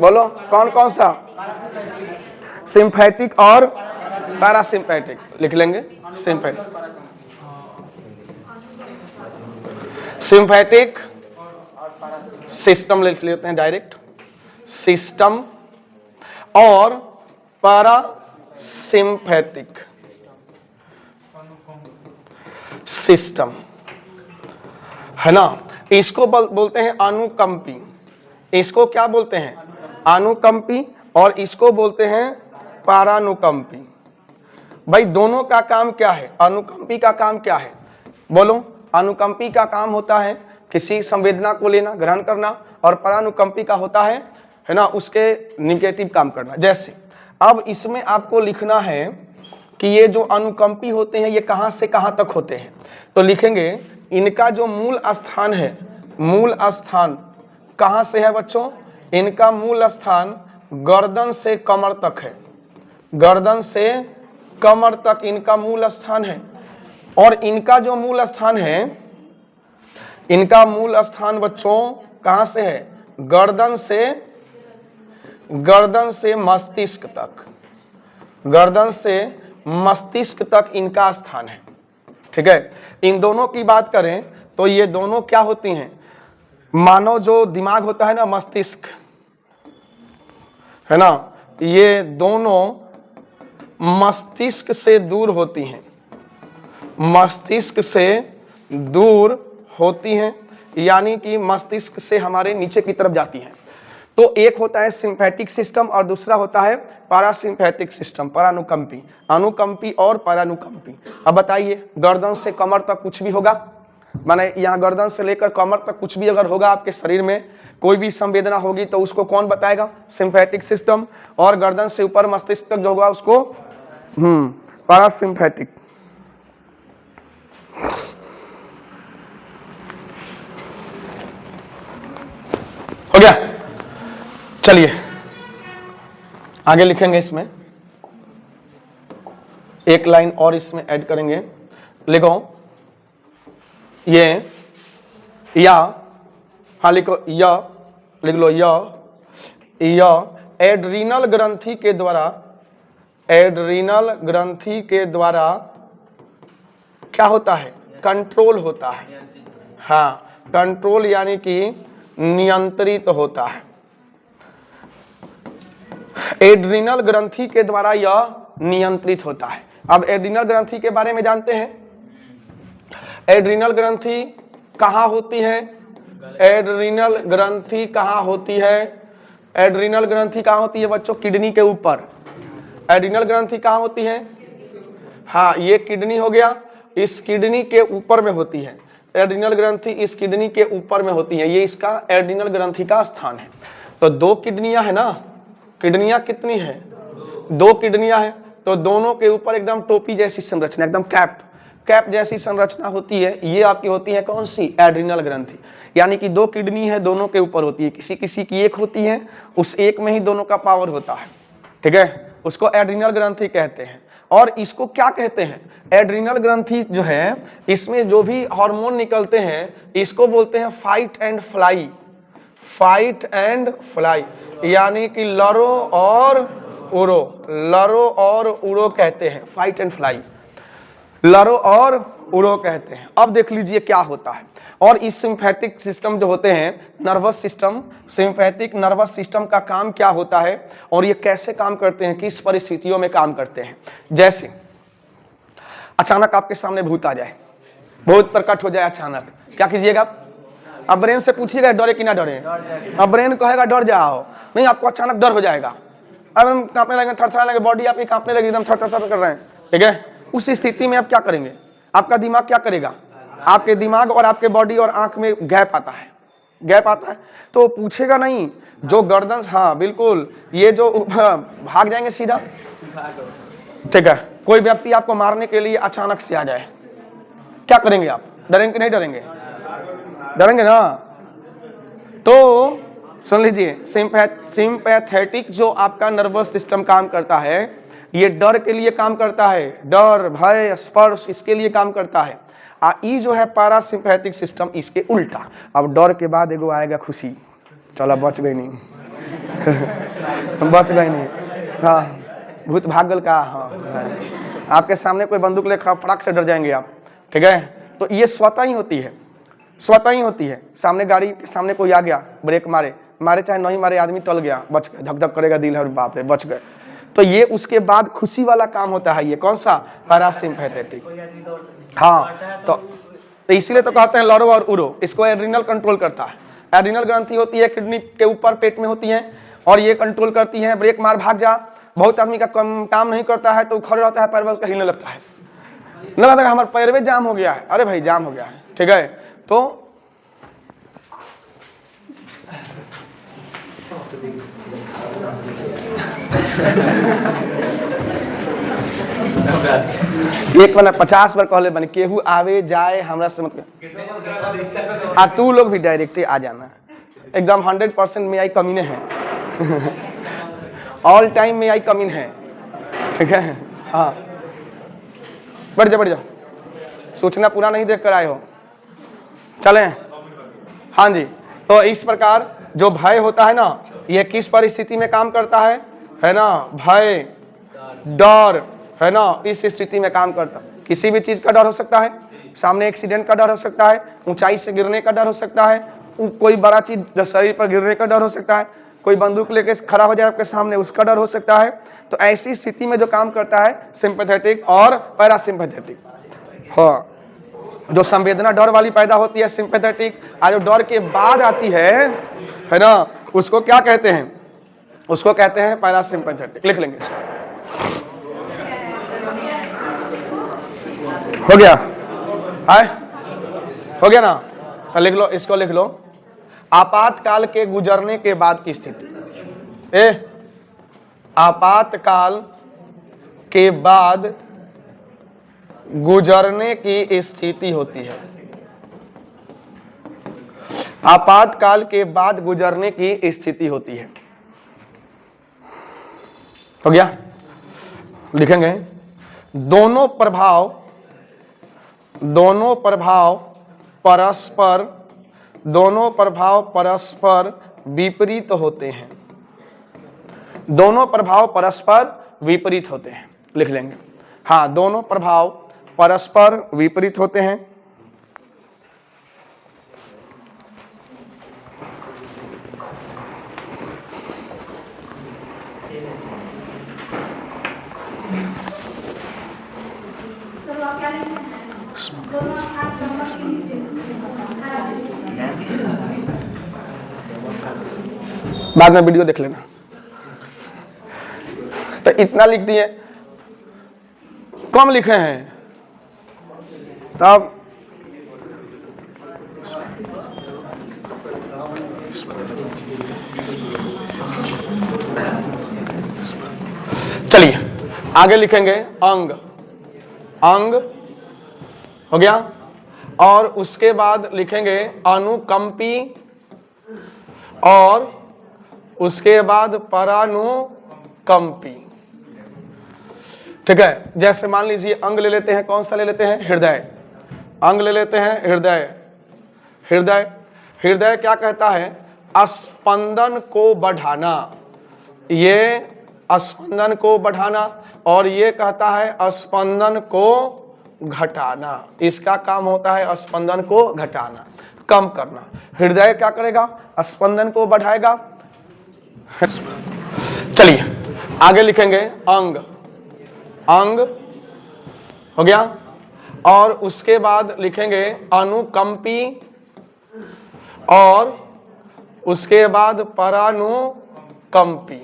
बोलो कौन कौन सा? सिंपैथिक और पैरासिम्पैथिक। लिख लेंगे सिंपैथिक, सिंपैथिक सिस्टम लिख लेते हैं डायरेक्ट, सिस्टम, और पैरासिम्पैथिक सिस्टम, है ना। इसको बोलते हैं अनुकंपी। इसको क्या बोलते हैं? अनुकंपी। और इसको बोलते हैं परानुकंपी। भाई दोनों का काम क्या है? अनुकंपी का काम क्या है? बोलो। अनुकंपी का काम होता है किसी संवेदना को लेना, ग्रहण करना, और परानुकंपी का होता है ना, उसके निगेटिव काम करना। जैसे अब इसमें आपको लिखना है कि ये जो अनुकंपी होते हैं ये कहां से कहां तक होते हैं। तो लिखेंगे इनका जो मूल स्थान है, मूल स्थान कहां से है बच्चों? इनका मूल स्थान गर्दन से कमर तक है। गर्दन से कमर तक इनका मूल स्थान है। और इनका जो मूल स्थान है, इनका मूल स्थान बच्चों कहां से है? गर्दन से मस्तिष्क तक। गर्दन से मस्तिष्क तक इनका स्थान है। ठीक है। इन दोनों की बात करें तो ये दोनों क्या होती हैं? मानव जो दिमाग होता है ना, मस्तिष्क, है ना, ये दोनों मस्तिष्क से दूर होती हैं। मस्तिष्क से दूर होती हैं, यानी कि मस्तिष्क से हमारे नीचे की तरफ जाती हैं। तो एक होता है सिंपैथिक सिस्टम और दूसरा होता है पैरासिम्पैथिक सिस्टम, परानुकंपी। अनुकंपी और परानुकंपी। अब बताइए, गर्दन से कमर तक कुछ भी होगा, माने यहाँ गर्दन से लेकर कमर तक कुछ भी अगर होगा आपके शरीर में, कोई भी संवेदना होगी तो उसको कौन बताएगा? Sympathetic system. और गर्दन से ऊपर मस्तिष्क तक जो होगा उसको पैरासिम्पैथिक। हो गया? चलिए आगे लिखेंगे। इसमें एक लाइन और इसमें ऐड करेंगे। लिखो ये या, हाँ लिखो या, लिख लो या एड्रीनल ग्रंथि के द्वारा, एड्रीनल ग्रंथि के द्वारा क्या होता है? कंट्रोल होता है। हाँ, कंट्रोल यानी कि नियंत्रित होता है। एड्रीनल ग्रंथि के द्वारा यह नियंत्रित होता है। अब एड्रीनल ग्रंथि के बारे में जानते हैं। एड्रीनल ग्रंथि कहाँ होती है? एड्रीनल ग्रंथि कहाँ होती है? एड्रीनल ग्रंथि कहाँ होती है बच्चों? किडनी के ऊपर। एड्रीनल ग्रंथि कहाँ होती है? हाँ, ये किडनी हो गया, इस किडनी के ऊपर में होती है। एड्रीनल ग्रंथि इस किडनी के ऊपर में होती है, ये इसका एड्रीनल ग्रंथि का स्थान है। तो 2 किडनियां है ना, किडनियां कितनी है? 2 किडनियां है। तो दोनों के ऊपर एकदम टोपी जैसी संरचना, एकदम कैप जैसी संरचना होती है। ये आपकी होती है कौन सी? एड्रीनल ग्रंथि। यानी कि 2 किडनी है, दोनों के ऊपर होती है। किसी किसी की एक होती है, उस एक में ही दोनों का पावर होता है। ठीक है, उसको एड्रीनल ग्रंथि कहते हैं। और इसको क्या कहते हैं? एड्रीनल ग्रंथि जो है, इसमें जो भी हार्मोन निकलते हैं इसको बोलते हैं fight and fly. Fight and fly यानी कि लरो और उड़ो, लरो और उड़ो कहते हैं। फाइट एंड फ्लाई, लरो और उड़ो कहते हैं। अब देख लीजिए क्या होता है। और इस सिंपैथिक सिस्टम जो होते हैं, nervous system, sympathetic nervous system का काम क्या होता है और ये कैसे काम करते हैं, किस परिस्थितियों में काम करते हैं। जैसे अचानक आपके सामने भूत आ जाए, भूत प्रकट हो जाए अचानक, क्या कीजिएगा? अब ब्रेन से पूछिएगा डरे कि ना डरे? अब ब्रेन कहेगा डर जाओ, नहीं आपको अचानक डर हो जाएगा, अब हम कांपने लगेंगे, थरथराने लगे, बॉडी आपकी कांपने लगी, एकदम थर थर कर रहे हैं, ठीक है? उस स्थिति में आप क्या करेंगे? आपका दिमाग क्या करेगा? आपके दिमाग और आपके बॉडी और आंख में गैप आता है, गैप आता है, तो पूछेगा नहीं जो गर्दन, हाँ बिल्कुल, ये जो भाग जाएंगे सीधा, ठीक है? कोई व्यक्ति आपको मारने के लिए अचानक से आ जाए, क्या करेंगे आप? डरेंगे कि नहीं डरेंगे? डरेंगे ना? तो सुन लीजिए, सिंपैथेटिक जो आपका नर्वस सिस्टम काम करता है, ये डर के लिए काम करता है, डर, भय, स्पर्श, इसके लिए काम करता है। ई जो है पैरासिम्पैथिक सिस्टम, इसके उल्टा। अब डर के बाद एगो आएगा खुशी, चलो बच गई नहीं बच गई नहीं, हाँ भूत भागल का, हाँ आपके सामने कोई बंदूक लेकर फटाक से डर जाएंगे आप, ठीक है? तो ये स्वतः ही होती है, स्वतः ही होती है। सामने गाड़ी के सामने कोई आ गया, ब्रेक मारे मारे चाहे नहीं मारे, आदमी टल गया, बच गए, धक धक करेगा दिल, है बाप रे बच गए, तो ये उसके बाद खुशी वाला काम होता है। ये कौन सा? पैरासिम्पैथेटिक। हाँ, तो इसीलिए तो कहते हैं लरो और उरो, इसको एड्रिनल कंट्रोल करता है। एड्रिनल ग्रंथि होती है किडनी के ऊपर, पेट में होती है, और ये कंट्रोल करती है ब्रेक मार भाग जा। बहुत आदमी का काम नहीं करता है तो खड़े रहता है, पैर उसका हिलने लगता है, नहीं लगता हमारे पैर में जाम हो गया है, अरे भाई जाम हो गया है, ठीक है? तो एक बना 50 बार कहले बने, केहू आवे जाए हमरा से मतलब, आ तू लोग भी डायरेक्ट आ जाना, एकदम 100% में आई कमीने हैं ऑल टाइम में आई कमीन है, ठीक है? हाँ बढ़ जाओ, सूचना पूरा नहीं देख कर आए हो, चलें? हाँ जी। तो इस प्रकार जो भय होता है ना, ये किस परिस्थिति में काम करता है ना? भय, डर, है ना, इस स्थिति में काम करता है। किसी भी चीज का डर हो सकता है, सामने एक्सीडेंट का डर हो सकता है, ऊंचाई से गिरने का डर हो सकता है, कोई बड़ा चीज शरीर पर गिरने का डर हो सकता है, कोई बंदूक लेके खड़ा हो जाए आपके सामने, उसका डर हो सकता है। तो ऐसी स्थिति में जो काम करता है सिंपैथेटिक और पैरासिम्पैथेटिक। हाँ, जो संवेदना डर वाली पैदा होती है सिंपैथेटिक, और जो डर के बाद आती है ना, उसको क्या कहते हैं? उसको कहते हैं पैरासिम्पैथेटिक। लिख लेंगे, हो गया है? हो गया ना? तो लिख लो, इसको लिख लो, आपातकाल के गुजरने के बाद की स्थिति। आपातकाल के बाद गुजरने की स्थिति होती है। आपातकाल के बाद गुजरने की स्थिति होती है। हो गया? लिखेंगे, दोनों प्रभाव परस्पर विपरीत होते हैं। दोनों प्रभाव परस्पर विपरीत होते हैं, लिख लेंगे। हाँ, दोनों प्रभाव परस्पर विपरीत होते हैं। बाद में वीडियो देख लेना। तो इतना लिख दिए, कम लिखे हैं तब चलिए आगे लिखेंगे अंग। अंग हो गया, और उसके बाद लिखेंगे अनुकंपी, और उसके बाद परानुकंपी। ठीक है, जैसे मान लीजिए अंग ले लेते हैं, कौन सा ले लेते हैं? हृदय। अंग ले लेते हैं हृदय। हृदय हृदय क्या कहता है? स्पंदन को बढ़ाना। ये स्पंदन को बढ़ाना, और ये कहता है स्पंदन को घटाना। इसका काम होता है स्पंदन को घटाना, कम करना। हृदय क्या करेगा? स्पंदन को बढ़ाएगा। चलिए आगे लिखेंगे अंग। अंग हो गया, और उसके बाद लिखेंगे अनुकंपी और उसके बाद परानुकंपी।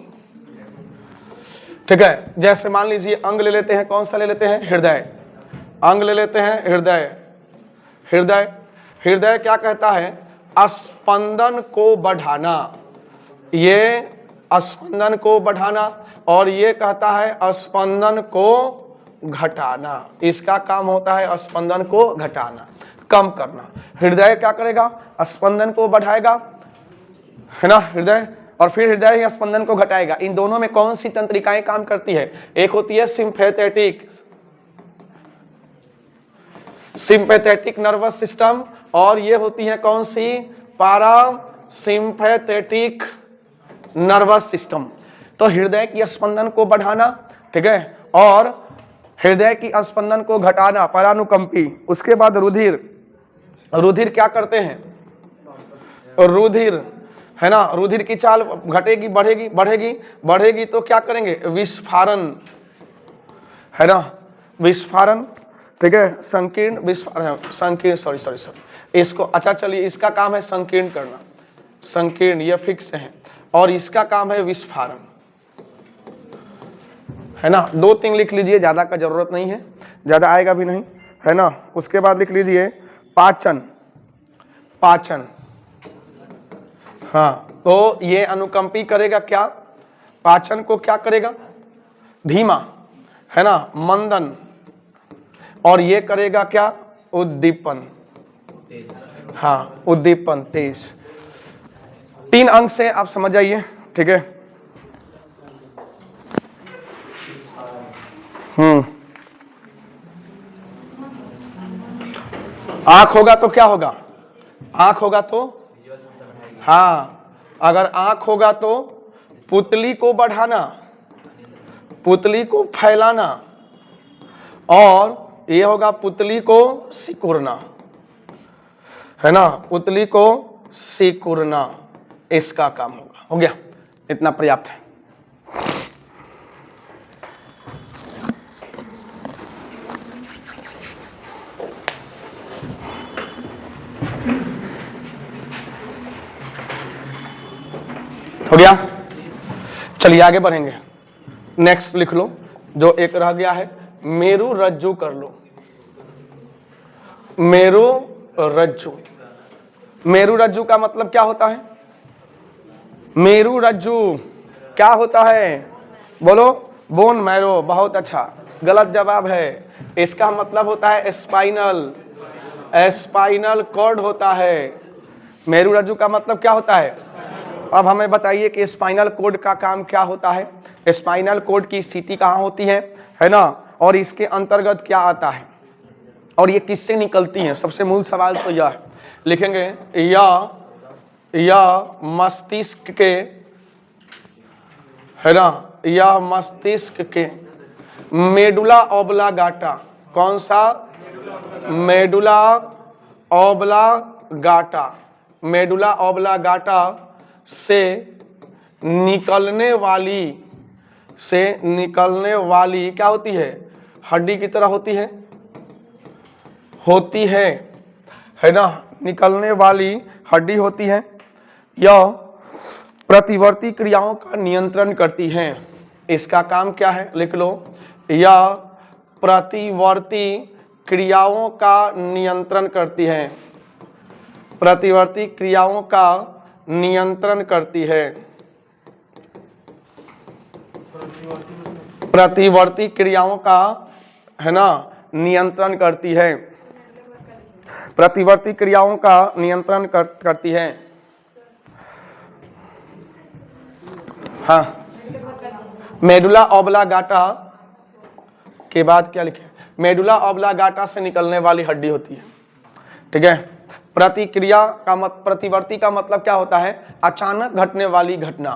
ठीक है, जैसे मान लीजिए अंग ले लेते हैं, कौन सा ले लेते हैं? हृदय। अंग ले लेते हैं हृदय। हृदय हृदय क्या कहता है? स्पंदन को बढ़ाना, ये स्पंदन को बढ़ाना, और ये कहता है स्पंदन को घटाना। इसका काम होता है स्पंदन को घटाना, कम करना। हृदय क्या करेगा? स्पंदन को बढ़ाएगा, है ना, हृदय, और फिर हृदय ही स्पंदन को घटाएगा। इन दोनों में कौन सी तंत्रिकाएं काम करती है? एक होती है सिंपैथेटिक नर्वस सिस्टम, और ये होती है कौन सी? Parasympathetic nervous system. तो हृदय की स्पंदन को बढ़ाना, ठीक है, और हृदय की स्पंदन को घटाना, परानुकंपी। उसके बाद रुधिर। रुधिर क्या करते हैं? रुधिर, है ना, रुधिर की चाल घटेगी, बढ़ेगी, बढ़ेगी, बढ़ेगी तो क्या करेंगे? विस्फारण, है ना, विस्फारण, ठीक है, संकीर्ण विस्फारण, संकीर्ण, सॉरी इसको, अच्छा चलिए, इसका काम है संकीर्ण करना, संकीर्ण, ये फिक्स है, और इसका काम है विस्फारण, है ना। 2-3 लिख लीजिए, ज्यादा का जरूरत नहीं है, ज्यादा आएगा भी नहीं, है ना। उसके बाद लिख लीजिए पाचन। पाचन, हाँ, तो ये अनुकंपी करेगा क्या? पाचन को क्या करेगा? धीमा, है ना, मंदन, और ये करेगा क्या? उद्दीपन, हाँ, उद्दीपन, तेज। 3 अंक से आप समझ जाइए, ठीक है। आंख होगा तो क्या होगा? आंख होगा तो, हाँ, अगर आंख होगा तो पुतली को बढ़ाना, पुतली को फैलाना, और ये होगा पुतली को सिकुड़ना, है ना, पुतली को सिकुड़ना, इसका काम होगा। हो गया, इतना पर्याप्त है। हो गया, चलिए आगे बढ़ेंगे। नेक्स्ट लिख लो, जो एक रह गया है, मेरु रज्जु कर लो। मेरु रज्जु, मेरु रज्जु का मतलब क्या होता है? मेरु रज्जु क्या होता है? बोलो, बोन मैरो। बहुत अच्छा, गलत जवाब है। इसका मतलब होता है स्पाइनल, स्पाइनल कॉर्ड होता है। मेरु रज्जु का मतलब क्या होता है? अब हमें बताइए कि स्पाइनल कॉर्ड का काम क्या होता है, स्पाइनल कॉर्ड की स्थिति कहाँ होती है ना, और इसके अंतर्गत क्या आता है, और ये किससे निकलती हैं? सबसे मूल सवाल तो यह है। लिखेंगे या मस्तिष्क के, है ना, या मस्तिष्क के मेडुला ऑब्लांगाटा। कौन सा? Medulla oblongata. मेडुला ऑब्लांगाटा से निकलने वाली क्या होती है? हड्डी की तरह होती है ना, निकलने वाली हड्डी होती है। यह प्रतिवर्ती क्रियाओं का नियंत्रण करती हैं। इसका काम क्या है? लिख लो, यह प्रतिवर्ती क्रियाओं का नियंत्रण करती है। प्रतिवर्ती क्रियाओं का नियंत्रण करती है। प्रतिवर्ती क्रियाओं का, है ना, नियंत्रण करती है। प्रतिवर्ती क्रियाओं का नियंत्रण करती है। हाँ, मेडुला ऑब्लांगाटा के बाद क्या लिखे? मेडुला ऑब्लांगाटा से निकलने वाली हड्डी होती है, ठीक है। प्रतिक्रिया का प्रतिवर्ती का मतलब क्या होता है? अचानक घटने वाली घटना।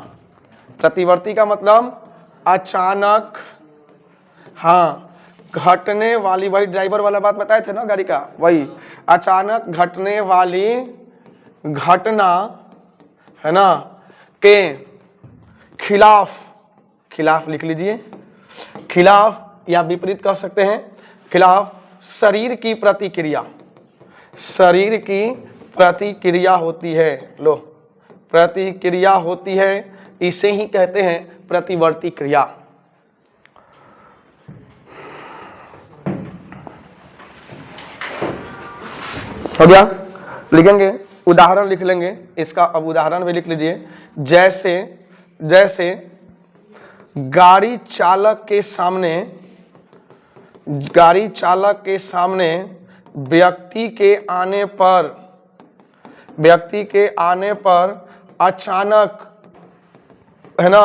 प्रतिवर्ती का मतलब अचानक, हाँ, घटने वाली, वही ड्राइवर वाला बात बताए थे ना गाड़ी का, वही अचानक घटने वाली घटना, है ना, के खिलाफ लिख लीजिए, खिलाफ या विपरीत कह सकते हैं, खिलाफ शरीर की प्रतिक्रिया, शरीर की प्रतिक्रिया होती है। लो, प्रतिक्रिया होती है, इसे ही कहते हैं प्रतिवर्ती क्रिया। हो गया? लिखेंगे, उदाहरण लिख लेंगे इसका। अब उदाहरण भी लिख लीजिए। जैसे जैसे गाड़ी चालक के सामने व्यक्ति के आने पर अचानक, है ना,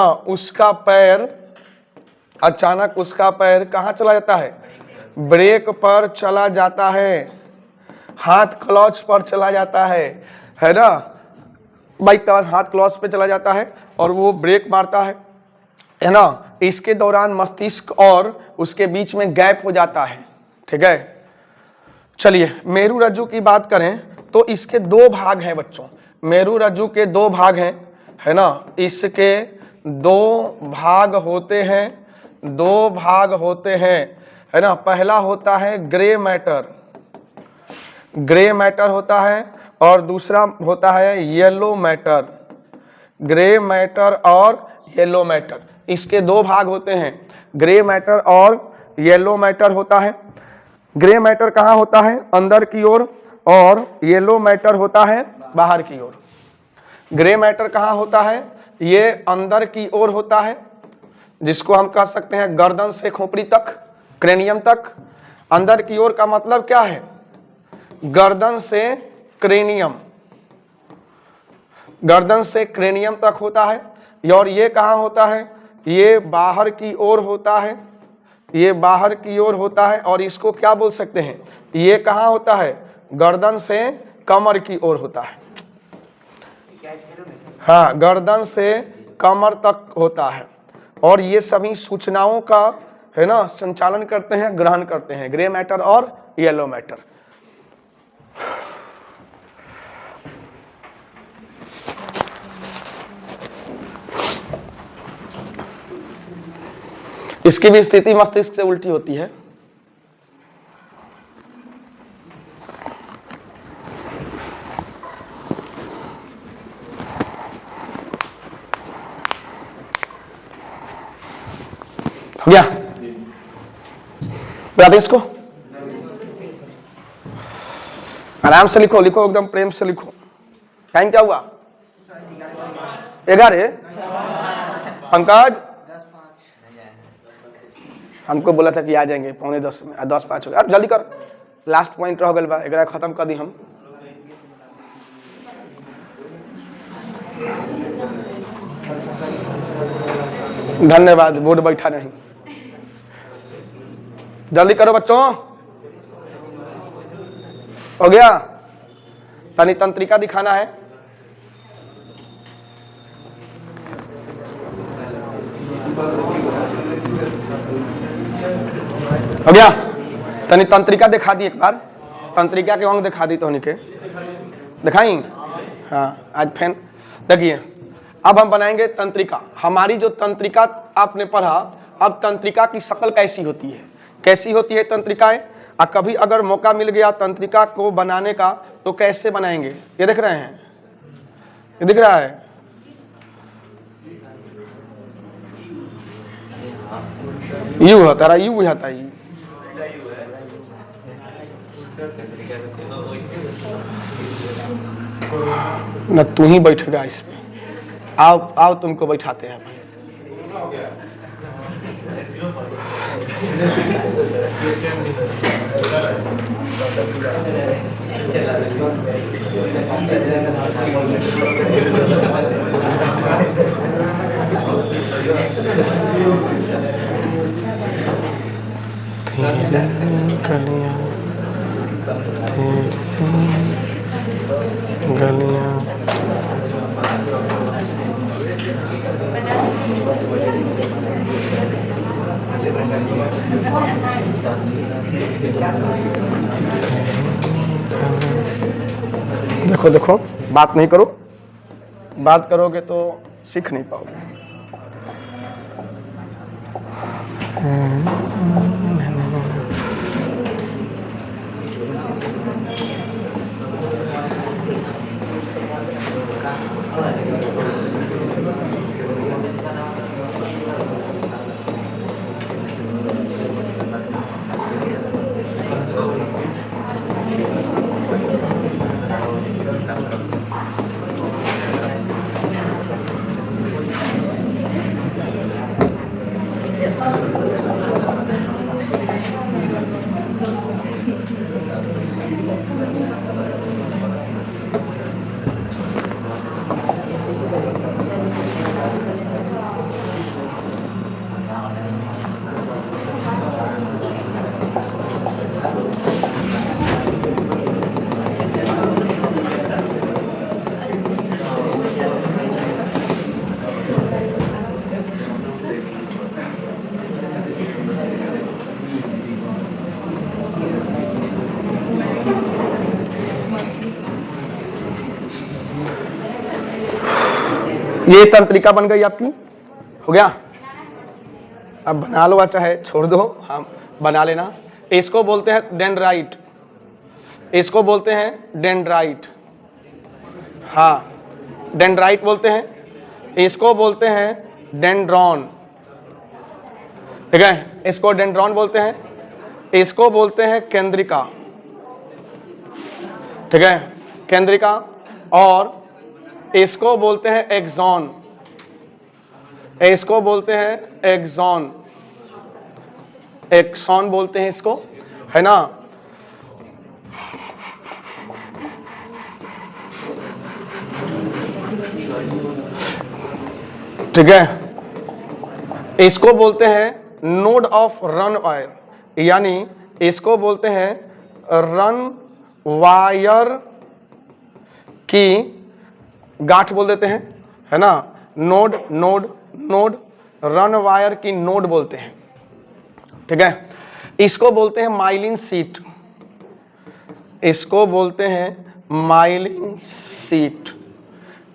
अचानक उसका पैर कहाँ चला जाता है? ब्रेक पर चला जाता है, हाथ क्लच पर चला जाता है ना। बाइक का हाथ क्लच पे चला जाता है और वो ब्रेक मारता है ना। इसके दौरान मस्तिष्क और उसके बीच में गैप हो जाता है। ठीक है, चलिए मेरु रज्जु की बात करें तो इसके दो भाग हैं बच्चों। मेरु रज्जु के दो भाग हैं, है ना। इसके दो भाग होते हैं, है ना। पहला होता है ग्रे मैटर होता है और दूसरा होता है येलो मैटर। ग्रे मैटर और येलो मैटर, इसके दो भाग होते हैं, ग्रे मैटर और येलो मैटर होता है। ग्रे मैटर कहाँ होता है? अंदर की ओर, और येलो मैटर होता है बाहर की ओर। ग्रे मैटर कहाँ होता है? ये अंदर की ओर होता है, जिसको हम कह सकते हैं गर्दन से खोपड़ी तक, क्रेनियम तक। अंदर की ओर का मतलब क्या है? गर्दन से क्रेनियम तक होता है। और ये कहाँ होता है? ये बाहर की ओर होता है, और इसको क्या बोल सकते हैं? ये कहाँ होता है? गर्दन से कमर की ओर होता है। हाँ, गर्दन से कमर तक होता है, और ये सभी सूचनाओं का, है ना, संचालन करते हैं, ग्रहण करते हैं, ग्रे मैटर और येलो मैटर। इसकी भी स्थिति मस्तिष्क से उल्टी होती है। हो गया? बताते इसको, आराम से लिखो, एकदम प्रेम से लिखो। टाइम क्या हुआ? 11। पंकज, हमको बोला था कि आ जाएंगे 9:45 में, 10:05 हो गया। अब जल्दी कर, लास्ट पॉइंट रह गल बा, 11 खत्म कर दी हम। धन्यवाद, बोर्ड बैठा नहीं। जल्दी करो बच्चों, हो गया? तनी तंत्रिका दिखाना है। हो गया? तनी तंत्रिका दिखा दी एक बार, तंत्रिका के अंग दिखा दी तो के दिखाई। हाँ, आज फैन देखिए। अब हम बनाएंगे तंत्रिका। हमारी जो तंत्रिका आपने पढ़ा, अब तंत्रिका की शक्ल कैसी होती है, तंत्रिकाएं। और कभी अगर मौका मिल गया तंत्रिका को बनाने का तो कैसे बनाएंगे? ये देख रहे हैं, ये दिख रहा है। यू होता रहा, यू बुझाता है। न तू ही बैठेगा इसमें, आओ तुमको बैठाते हैं भाई। गलियां देखो देखो, बात नहीं करो, बात करोगे तो सीख नहीं पाओगे। ये तंत्रिका बन गई आपकी, हो गया। अब बना लो चाहे छोड़ दो, हम बना लेना। इसको बोलते हैं डेंड्राइट, इसको बोलते हैं डेंड्राइट, हाँ डेंड्राइट बोलते हैं। इसको बोलते हैं डेंड्रॉन, ठीक है, इसको डेंड्रॉन बोलते हैं। इसको बोलते हैं केंद्रिका, ठीक है, केंद्रिका। और इसको बोलते हैं एक्सॉन, इसको बोलते हैं एक्सॉन, एक्सॉन बोलते हैं इसको, है ना। ठीक है, इसको बोलते हैं नोड ऑफ रन वायर, यानी इसको बोलते हैं रन वायर की गांठ बोल देते हैं, है ना। Node node node, run wire की नोड बोलते हैं, ठीक है। इसको बोलते हैं माइलिन सीट, इसको बोलते हैं माइलिन सीट,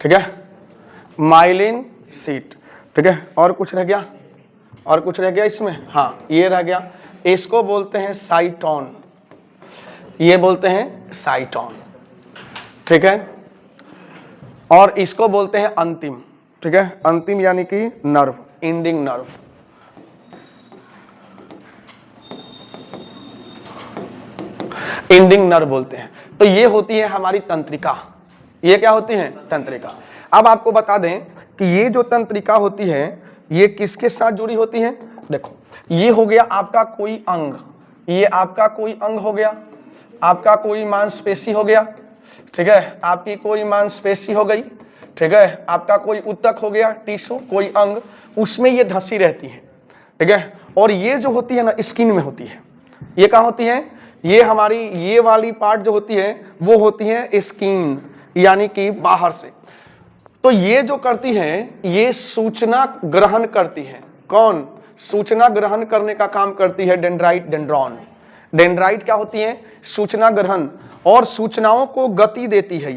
ठीक है, माइलिन सीट, ठीक है। और कुछ रह गया, और कुछ रह गया इसमें, हाँ ये रह गया। इसको बोलते हैं साइटोन, ये बोलते हैं साइटोन, ठीक है। और इसको बोलते हैं अंतिम, ठीक है, अंतिम यानी कि nerve, ending nerve. Ending nerve बोलते हैं। तो ये होती है हमारी तंत्रिका, ये क्या होती है, तंत्रिका। अब आपको बता दें कि ये जो तंत्रिका होती है ये किसके साथ जुड़ी होती है। देखो ये हो गया आपका कोई अंग, ये आपका कोई अंग हो गया, आपका कोई मांसपेशी हो गया, ठीक है, आपकी कोई मांसपेशी हो गई, ठीक है, आपका कोई ऊतक हो गया, टिश्यू, कोई अंग, उसमें ये धंसी रहती है, ठीक है। और ये जो होती है ना स्किन में होती है, ये कहाँ होती है, ये हमारी ये वाली पार्ट जो होती है वो होती है स्किन, यानी कि बाहर से। तो ये जो करती है ये सूचना ग्रहण करती है। कौन, सूचना ग्रहण करने का काम करती है डेंड्राइट, डेंड्रॉन। डेंड्राइट क्या होती है, सूचना ग्रहण, और सूचनाओं को गति देती है।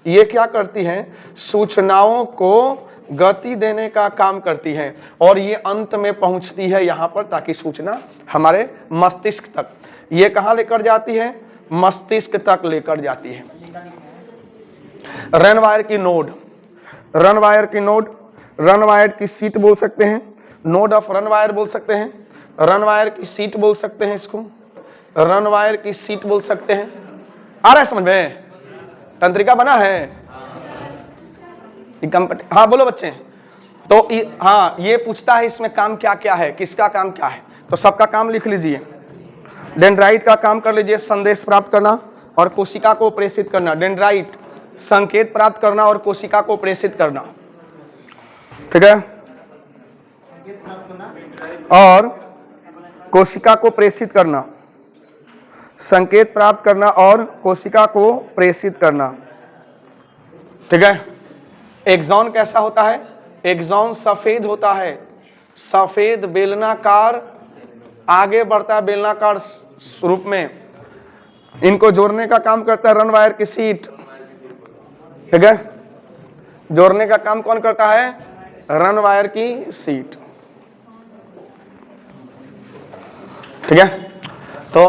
ये क्या करती है, सूचनाओं को गति देने का काम करती है, और ये अंत में पहुंचती है यहाँ पर, ताकि सूचना हमारे मस्तिष्क तक, ये कहाँ लेकर जाती है, मस्तिष्क तक लेकर जाती है। रन वायर की नोड, रन वायर की नोड, रन वायर की सीट बोल सकते हैं, नोड ऑफ रन वायर बोल सकते हैं, रन वायर की सीट बोल सकते हैं, इसको रन वायर की सीट बोल सकते हैं। आ रहा है समझ में, तंत्रिका बना है। हाँ बोलो बच्चे। तो हाँ ये पूछता है इसमें काम क्या क्या है, किसका काम क्या है, तो सबका काम लिख लीजिए। डेंड्राइट का काम कर लीजिए, संदेश प्राप्त करना और कोशिका को प्रेषित करना। डेंड्राइट संकेत प्राप्त करना और कोशिका को प्रेषित करना, ठीक है, और कोशिका को प्रेषित करना, संकेत प्राप्त करना और कोशिका को प्रेषित करना, ठीक है। एक्सॉन कैसा होता है, एक्सॉन सफेद होता है, सफेद बेलनाकार, आगे बढ़ता है बेलनाकार रूप में। इनको जोड़ने का काम करता है रन वायर की सीट, ठीक है, जोड़ने का काम कौन करता है, रन वायर की सीट, ठीक है। तो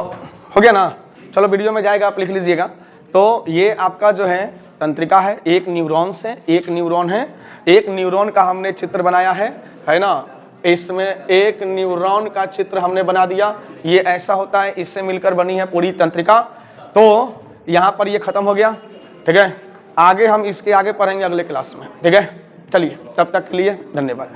हो गया ना, चलो वीडियो में जाएगा, आप लिख लीजिएगा। तो ये आपका जो है तंत्रिका है, एक न्यूरॉन से, एक न्यूरॉन है, एक न्यूरॉन का हमने चित्र बनाया है ना, इसमें एक न्यूरॉन का चित्र हमने बना दिया। ये ऐसा होता है, इससे मिलकर बनी है पूरी तंत्रिका। तो यहाँ पर ये खत्म हो गया, ठीक है। आगे हम इसके आगे पढ़ेंगे अगले क्लास में, ठीक है। चलिए तब तक के लिए धन्यवाद।